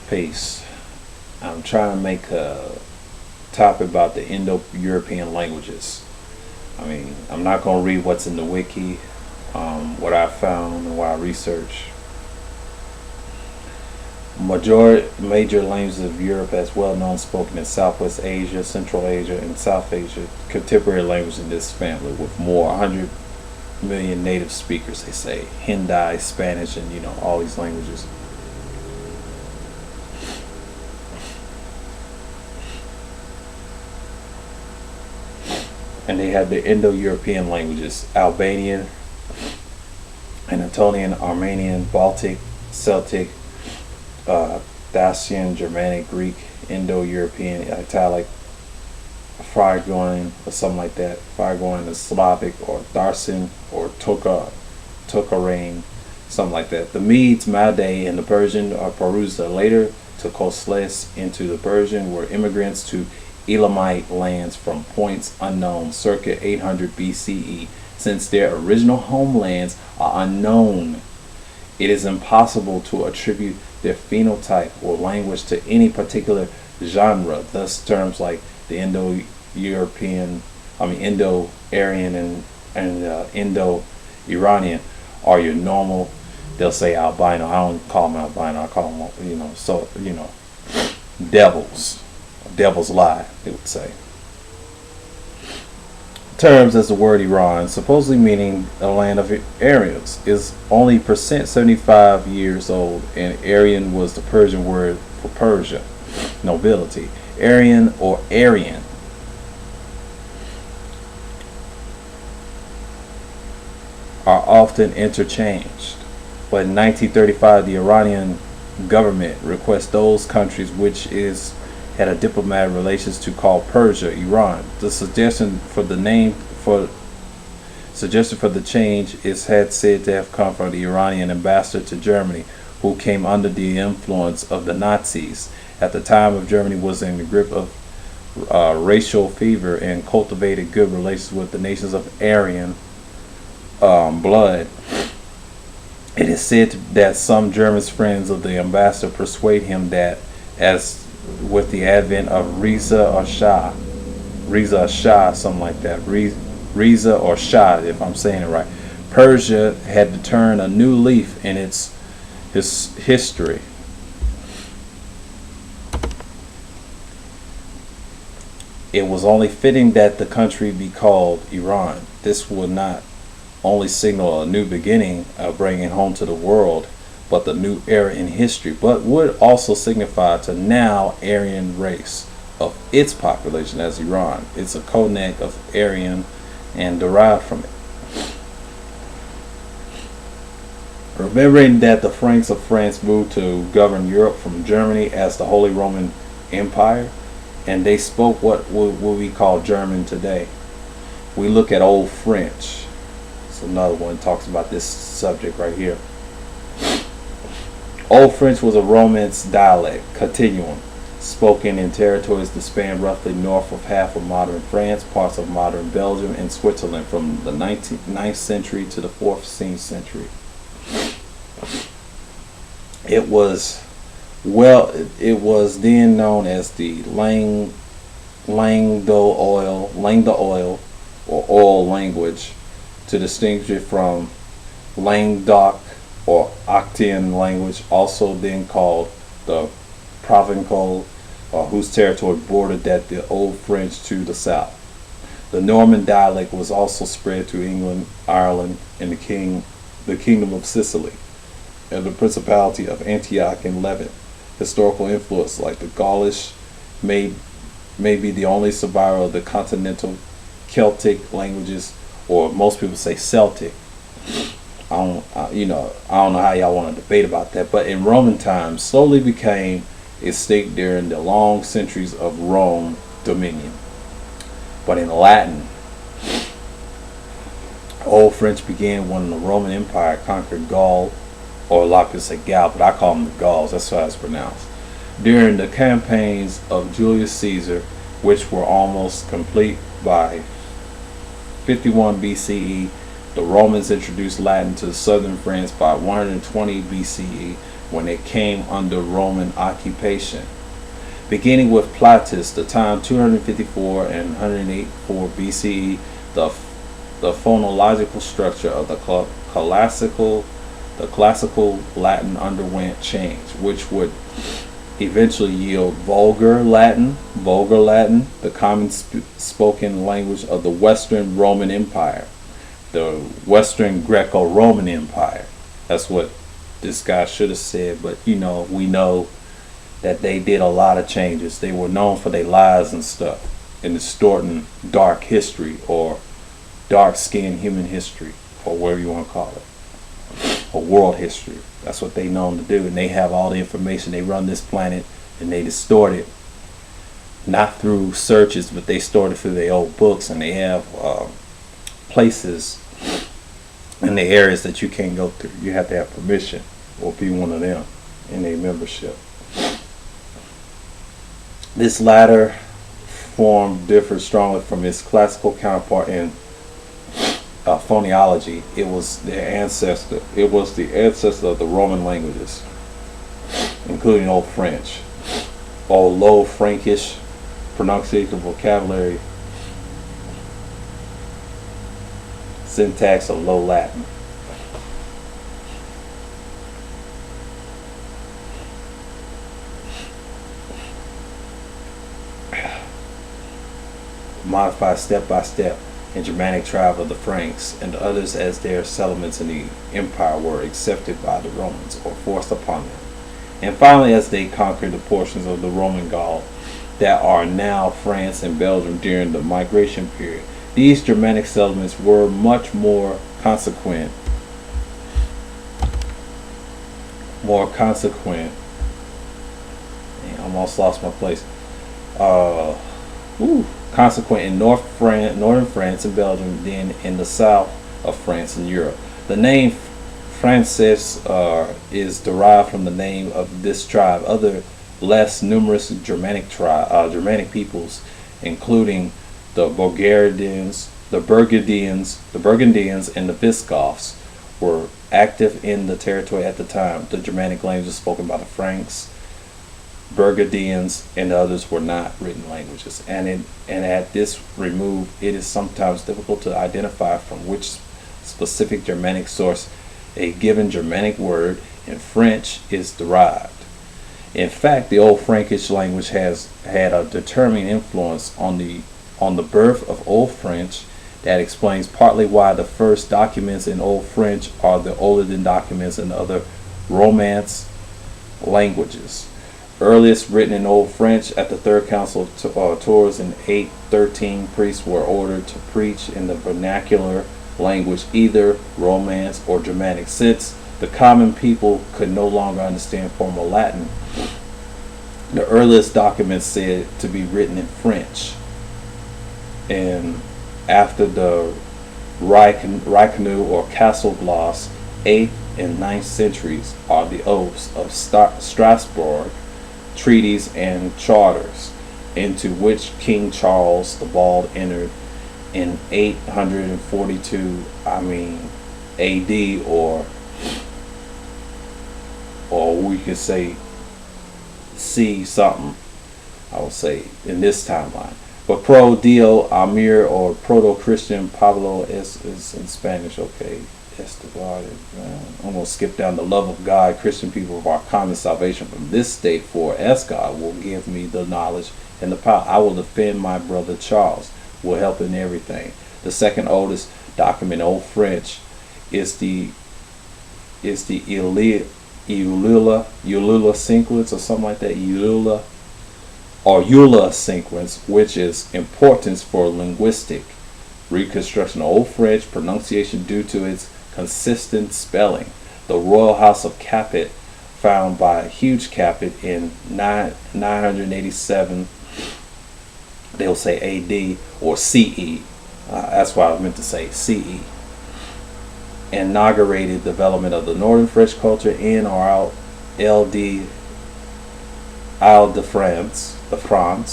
Peace. I'm trying to make a topic about the Indo-European languages. I mean, I'm not going to read what's in the wiki, what I found and what I researched. Major languages of Europe as well known spoken in Southwest Asia, Central Asia, and South Asia. Contemporary language in this family with more 100 million native speakers, they say. Hindi, Spanish, and all these languages. And they have the Indo-European languages: Albanian, Anatolian, Armenian, Baltic, Celtic, Dacian, Germanic, Greek, Indo-European, Italic, Phrygian, or something like that. Phrygian is Slavic, or Darsan, or Tokarane, something like that. The Medes, Made, and the Persian, or Parusa, later to coalesce into the Persian, were immigrants to Elamite lands from points unknown circa 800 BCE. Since their original homelands are unknown, it is impossible to attribute their phenotype or language to any particular genre. Thus, terms like the Indo-European, Indo-Aryan, and Indo-Iranian are your normal. They'll say albino. I don't call them albino. I call them, devils. Devil's lie, they would say. Terms as the word Iran, supposedly meaning a land of Aryans, is only percent 75 years old, and Aryan was the Persian word for Persia, nobility. Aryan or Aryan are often interchanged, but in 1935 the Iranian government requests those countries which had a diplomatic relations to call Persia Iran. The suggestion for the change is said to have come from the Iranian ambassador to Germany, who came under the influence of the Nazis. At the time of Germany was in the grip of racial fever and cultivated good relations with the nations of Aryan blood. It is said that some German friends of the ambassador persuade him that, as with the advent of Reza or Shah, something like that, Reza or Shah, if I'm saying it right, Persia had to turn a new leaf in its history. It was only fitting that the country be called Iran. This would not only signal a new beginning of bringing home to the world, but the new era in history, but would also signify to now Aryan race of its population as Iran. It's a cognate of Aryan and derived from it. Remembering that the Franks of France moved to govern Europe from Germany as the Holy Roman Empire, and they spoke what we call German today. We look at Old French. It's another one that talks about this subject right here. Old French was a Romance dialect continuum spoken in territories that span roughly north of half of modern France, parts of modern Belgium, and Switzerland from the 9th century to the 14th century. It was then known as the Languedoc or oil language, to distinguish it from Languedoc or Occitan language, also then called the Provençal, whose territory bordered that the Old French to the south. The Norman dialect was also spread to England, Ireland, and the Kingdom of Sicily, and the Principality of Antioch and Levant. Historical influence like the Gaulish may be the only survivor of the continental Celtic languages, or most people say Celtic. I don't know how y'all want to debate about that, but in Roman times slowly became extinct during the long centuries of Rome dominion. But in Latin, Old French began when the Roman Empire conquered Gaul, or a lot of people say Gaul, but I call them the Gauls, that's how it's pronounced. During the campaigns of Julius Caesar, which were almost complete by 51 BCE, the Romans introduced Latin to southern France by 120 BCE. when it came under Roman occupation. Beginning with Plautus, the time 254 and 184 BCE, the phonological structure of the classical Latin underwent change, which would eventually yield Vulgar Latin, the common spoken language of the Western Roman Empire, the Western Greco-Roman Empire. That's what this guy should have said, but we know that they did a lot of changes. They were known for their lies and stuff, and distorting dark history, or dark-skinned human history, or whatever you want to call it, or world history. That's what they known to do, and they have all the information. They run this planet, and they distort it, not through searches, but they store it through their old books, and they have places in the areas that you can't go through. You have to have permission or be one of them in a membership. This latter form differs strongly from its classical counterpart in phonology. It was the ancestor of the Roman languages, including Old French, Old Low Frankish, pronunciation, vocabulary, syntax of Low Latin. Modified step by step in Germanic tribe of the Franks and others as their settlements in the empire were accepted by the Romans or forced upon them. And finally, as they conquered the portions of the Roman Gaul that are now France and Belgium during the migration period, these Germanic settlements were much more consequent. I almost lost my place. Consequent in northern France and Belgium than in the south of France and Europe. The name Francis is derived from the name of this tribe. Other less numerous Germanic peoples, including the Burgundians, and the Visigoths, were active in the territory at the time. The Germanic languages spoken by the Franks, Burgundians, and others were not written languages, and at this remove, it is sometimes difficult to identify from which specific Germanic source a given Germanic word in French is derived. In fact, the Old Frankish language has had a determining influence on the birth of Old French. That explains partly why the first documents in Old French are the older than documents in other Romance languages. Earliest written in Old French at the Third Council of Tours in 813, priests were ordered to preach in the vernacular language, either Romance or Germanic. Since the common people could no longer understand formal Latin, the earliest documents said to be written in French. And after the Raikkonen or Castle Gloss, 8th and 9th centuries are the oaths of Strasbourg, treaties and charters, into which King Charles the Bald entered in 842 AD, or we could say C something, I would say, in this timeline. But Pro Dio Amir, or Proto-Christian Pablo is in Spanish, okay. I'm going to skip down. The love of God, Christian people of our common salvation from this state, for as God will give me the knowledge and the power, I will defend my brother Charles, will help in everything. The second oldest document in Old French is the Eulula sequence, or something like that, Eula sequence, which is importance for linguistic reconstruction of Old French pronunciation due to its consistent spelling. The royal house of Capet, found by a huge Capet in 987, they'll say AD or CE. That's why I meant to say CE. Inaugurated development of the Northern French culture in or out Isle de France,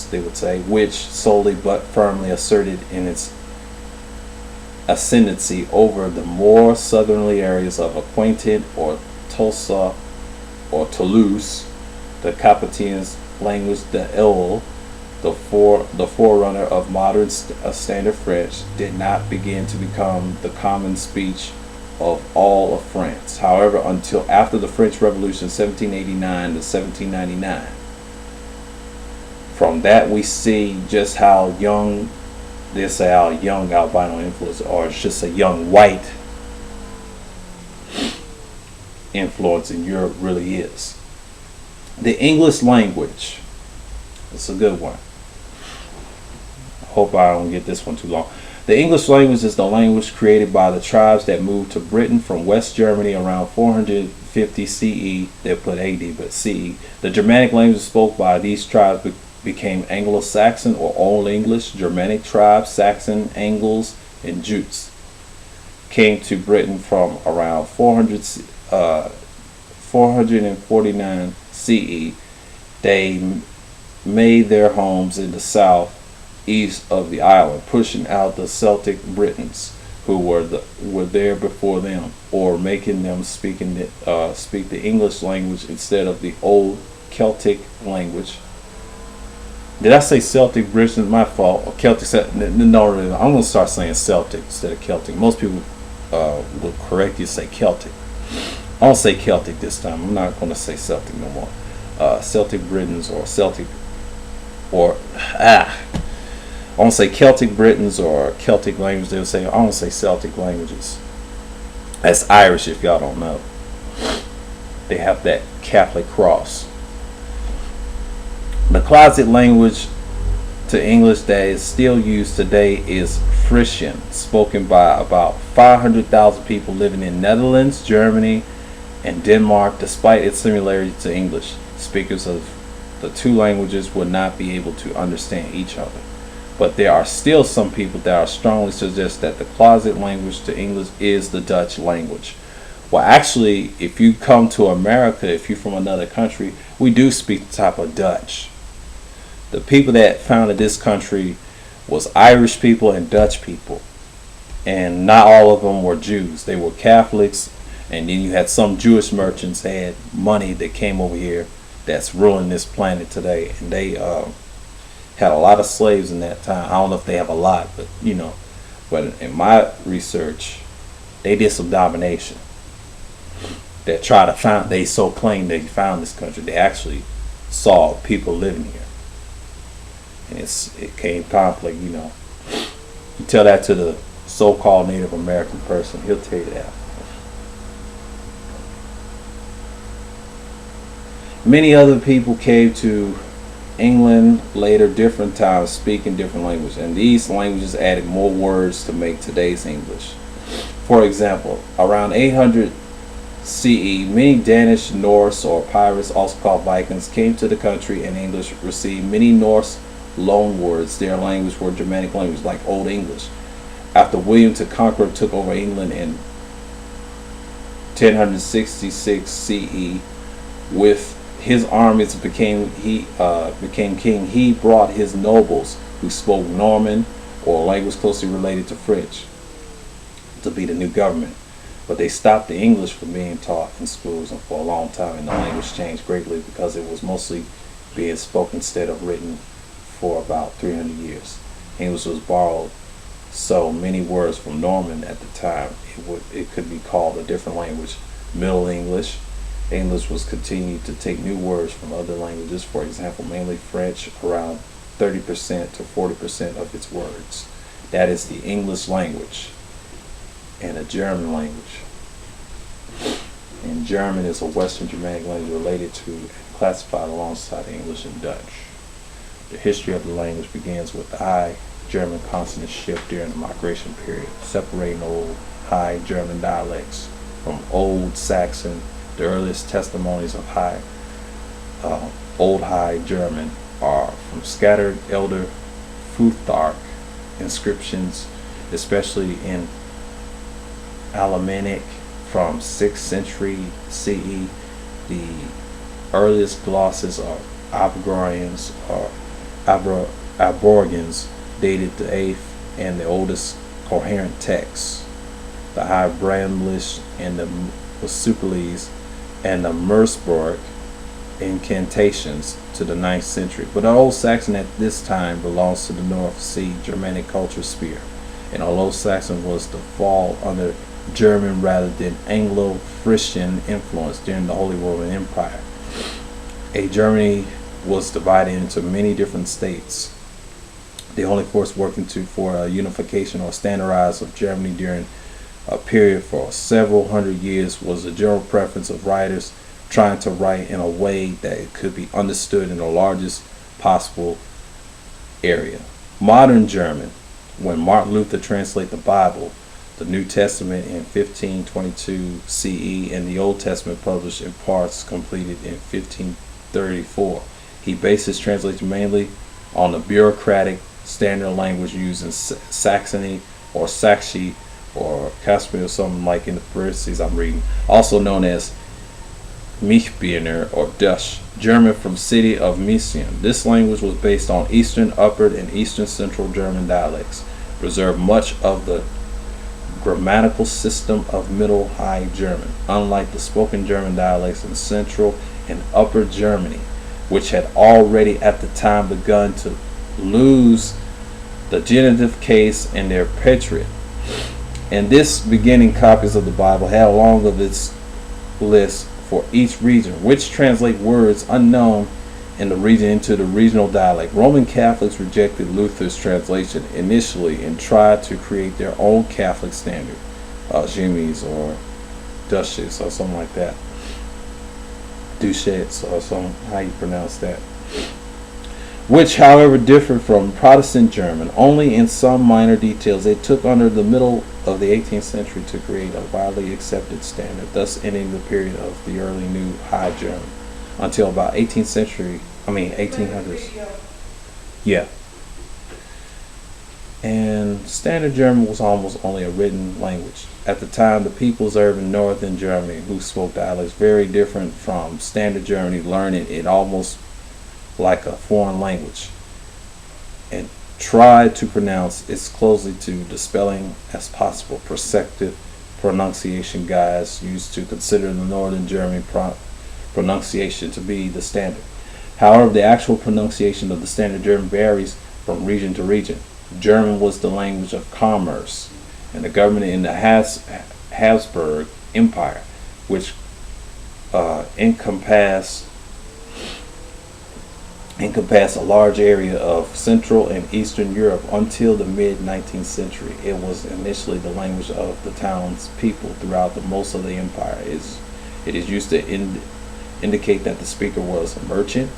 they would say, which solely but firmly asserted in its ascendancy over the more southerly areas of Aquitaine or Tosa or Toulouse, the Capetians language, the Eole, the forerunner of modern standard French, did not begin to become the common speech of all of France. However, until after the French Revolution, 1789 to 1799. From that, we see just how young, they say how young albino influence, or it's just a young white influence in Europe really is. The English language. It's a good one. I hope I don't get this one too long. The English language is the language created by the tribes that moved to Britain from West Germany around 450 CE. They put AD, but CE. The Germanic languages spoke by these tribes became Anglo-Saxon or Old English. Germanic tribes, Saxon, Angles, and Jutes, came to Britain from around 449 CE. They made their homes in the south east of the island, pushing out the Celtic Britons who were there before them, or making them speak the English language instead of the old Celtic language. Did I say Celtic Britons? My fault. Or Celtic? No, I'm going to start saying Celtic instead of Celtic. Most people will correct you, say Celtic. I'll say Celtic this time. I'm not going to say Celtic no more. Celtic Britons or Celtic, or I want to say Celtic Britons or Celtic language. They'll say, I want to say Celtic languages. That's Irish if y'all don't know. They have that Catholic cross. The closet language to English that is still used today is Frisian, spoken by about 500,000 people living in Netherlands, Germany, and Denmark. Despite its similarity to English, speakers of the two languages would not be able to understand each other. But there are still some people that are strongly suggest that the closet language to English is the Dutch language. Well, actually, if you come to America, if you're from another country, we do speak the type of Dutch. The people that founded this country was Irish people and Dutch people. And not all of them were Jews. They were Catholics. And then you had some Jewish merchants that had money that came over here that's ruling this planet today. And they had a lot of slaves in that time. I don't know if they have a lot, but you know. But in my research, they did some domination. They tried to find, they so claimed they found this country. They actually saw people living here. And it came conflict, you know. You tell that to the so-called Native American person, he'll tell you that. Many other people came to England later, different times, speaking different languages, and these languages added more words to make today's English. For example, around 800 CE, many Danish, Norse, or pirates, also called Vikings, came to the country, and English received many Norse loan words. Their language were Germanic language, like Old English. After William the Conqueror took over England in 1066 CE, with his armies became king, he brought his nobles who spoke Norman, or language closely related to French, to be the new government. But they stopped the English from being taught in schools, and for a long time, and the language changed greatly because it was mostly being spoken instead of written for about 300 years. English was borrowed so many words from Norman at the time, it could be called a different language. Middle English. English was continued to take new words from other languages, for example, mainly French, around 30% to 40% of its words. That is the English language. And a German language. And German is a Western Germanic language related to and classified alongside English and Dutch. The history of the language begins with the High German consonant shift during the migration period, separating Old High German dialects from Old Saxon. The earliest testimonies of Old High German are from scattered Elder Futhark inscriptions, especially in Alemannic from 6th century CE. The earliest glosses are Abgorians or Aborigans, dated the 8th, and the oldest coherent texts, the High Bramlish and the Marsupials, and the Mersburg incantations to the 9th century. But Old Saxon at this time belongs to the North Sea Germanic culture sphere, and although Saxon was to fall under German rather than Anglo-Frisian influence during the Holy Roman Empire, Germany was divided into many different states. The only force working for a unification or standardize of Germany during a period for several hundred years was the general preference of writers trying to write in a way that it could be understood in the largest possible area. Modern German, when Martin Luther translated the Bible, the New Testament in 1522 CE, and the Old Testament published in parts completed in 1534, he based his translation mainly on the bureaucratic standard language used in Saxony or Saxi or Caspia or something like in the parentheses I'm reading, also known as Michbirner or Dutch, German from city of Meissen. This language was based on Eastern Upper and Eastern Central German dialects, preserved much of the grammatical system of Middle High German, unlike the spoken German dialects in Central and Upper Germany, which had already at the time begun to lose the genitive case in their patriot. And this beginning copies of the Bible had along of its list for each region, which translate words unknown in the region into the regional dialect. Roman Catholics rejected Luther's translation initially and tried to create their own Catholic standard, Jimmy's or Duchess or something like that. Duchess or some, how you pronounce that. Which, however, differed from Protestant German only in some minor details. They took under the middle of the 18th century to create a widely accepted standard, thus ending the period of the early New High German until about 1800s. Yeah. And Standard German was almost only a written language. At the time, the peoples in northern Germany who spoke dialects very different from Standard Germany learning it almost like a foreign language and tried to pronounce as closely to the spelling as possible. Perceptive pronunciation guides used to consider the northern German pronunciation to be the standard. However, the actual pronunciation of the Standard German varies from region to region. German was the language of commerce and the government in the Habsburg Empire, which encompassed a large area of Central and Eastern Europe until the mid-19th century. It was initially the language of the townspeople throughout most of the empire. It is used to indicate that the speaker was a merchant,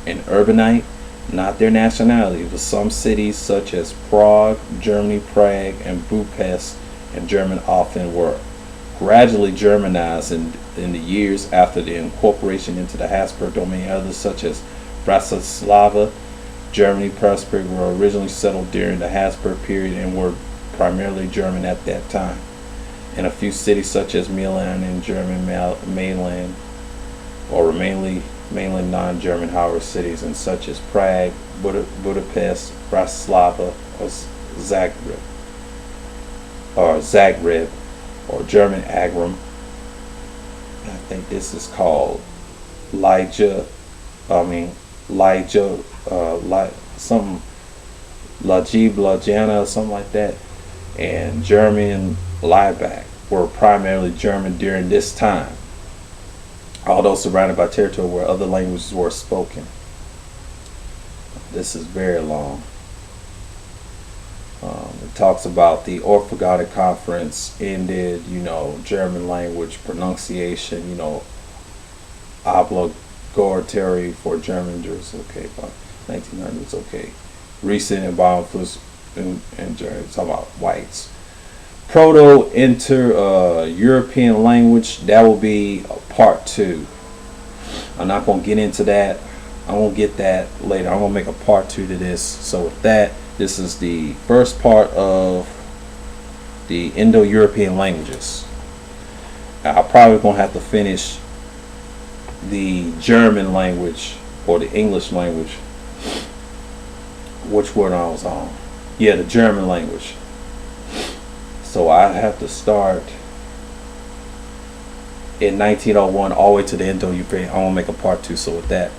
an urbanite, not their nationality. But some cities such as Prague, Germany, Prague, and Budapest, and German often were gradually Germanized in the years after the incorporation into the Habsburg domain. Others such as Bratislava, Germany, Prussia were originally settled during the Habsburg period and were primarily German at that time. And a few cities such as Milan and German mainland or mainly non-German, however, cities and such as Prague, Budapest, Bratislava, or Zagreb, or German Agram. I think this is called something Ljubljana or something like that, and German Liebeck were primarily German during this time, although surrounded by territory where other languages were spoken. This is very long. It talks about the Orthogonal Conference ended, German language pronunciation, obligatory for German Jews, okay, by 1900s, okay. Recent and bioinfluence in Germany, talking about whites. Proto-Indo-European language, that will be part 2. I'm not going to get into that. I'm going to get that later. I'm going to make a part 2 to this. So with that, this is the first part of the Indo-European languages. I'm probably going to have to finish the German language or the English language. Which one I was on? Yeah, the German language. So I have to start in 1901 all the way to the Indo-European. I want to make a part 2, so with that.